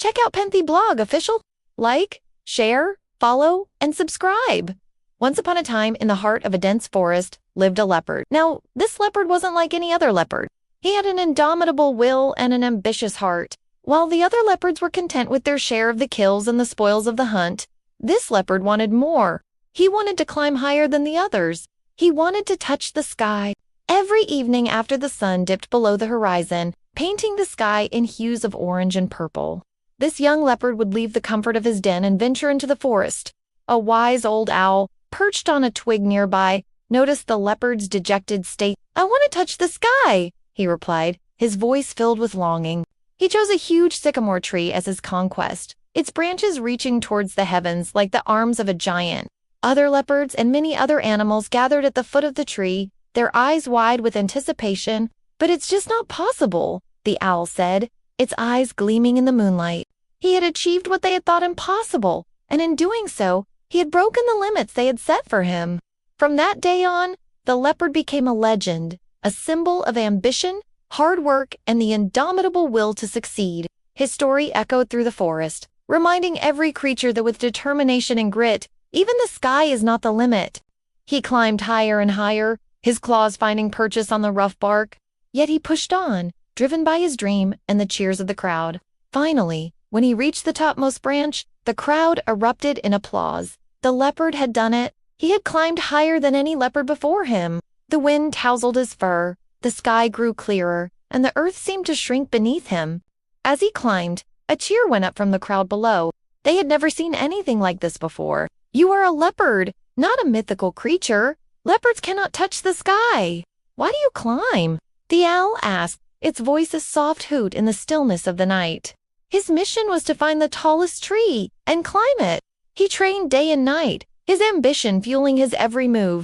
check out pentheblogofficial. Like, share, follow, and subscribe. Once upon a time, in the heart of a dense forest, lived a leopard. Now, this leopard wasn't like any other leopard. He had an indomitable will and an ambitious heart. While the other leopards were content with their share of the kills and the spoils of the hunt, this leopard wanted more. He wanted to climb higher than the others. He wanted to touch the sky. Every evening after the sun dipped below the horizon, painting the sky in hues of orange and purple, this young leopard would leave the comfort of his den and venture into the forest. A wise old owl, perched on a twig nearby, noticed the leopard's dejected state. "I want to touch the sky," he replied, his voice filled with longing. He chose a huge sycamore tree as his conquest, its branches reaching towards the heavens like the arms of a giant. Other leopards and many other animals gathered at the foot of the tree, their eyes wide with anticipation. "But it's just not possible," the owl said, its eyes gleaming in the moonlight. He had achieved what they had thought impossible, and in doing so, he had broken the limits they had set for him. From that day on, the leopard became a legend, a symbol of ambition, hard work, and the indomitable will to succeed. His story echoed through the forest, reminding every creature that with determination and grit, even the sky is not the limit. He climbed higher and higher, his claws finding purchase on the rough bark. Yet he pushed on, driven by his dream and the cheers of the crowd. Finally, when he reached the topmost branch, the crowd erupted in applause. The leopard had done it. He had climbed higher than any leopard before him. The wind tousled his fur, the sky grew clearer, and the earth seemed to shrink beneath him. As he climbed, a cheer went up from the crowd below. They had never seen anything like this before. "You are a leopard, not a mythical creature. Leopards cannot touch the sky. Why do you climb?" the owl asked, its voice a soft hoot in the stillness of the night. His mission was to find the tallest tree and climb it. He trained day and night, his ambition fueling his every move.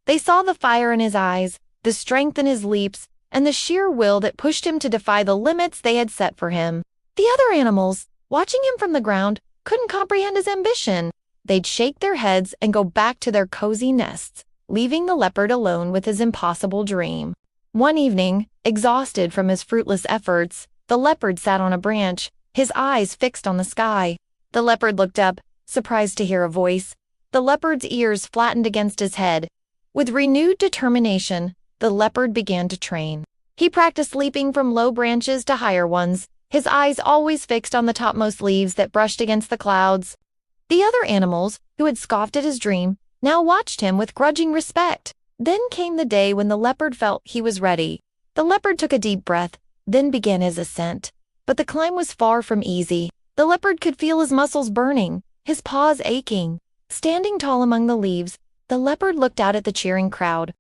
They saw the fire in his eyes, the strength in his leaps, and the sheer will that pushed him to defy the limits they had set for him. The other animals, watching him from the ground, couldn't comprehend his ambition. They'd shake their heads and go back to their cozy nests, leaving the leopard alone with his impossible dream. One evening, exhausted from his fruitless efforts, the leopard sat on a branch, his eyes fixed on the sky. The leopard looked up, surprised to hear a voice. The leopard's ears flattened against his head. With renewed determination, the leopard began to train. He practiced leaping from low branches to higher ones, his eyes always fixed on the topmost leaves that brushed against the clouds. The other animals, who had scoffed at his dream, now watched him with grudging respect. Then came the day when the leopard felt he was ready. The leopard took a deep breath, then began his ascent. But the climb was far from easy. The leopard could feel his muscles burning, his paws aching. Standing tall among the leaves, the leopard looked out at the cheering crowd.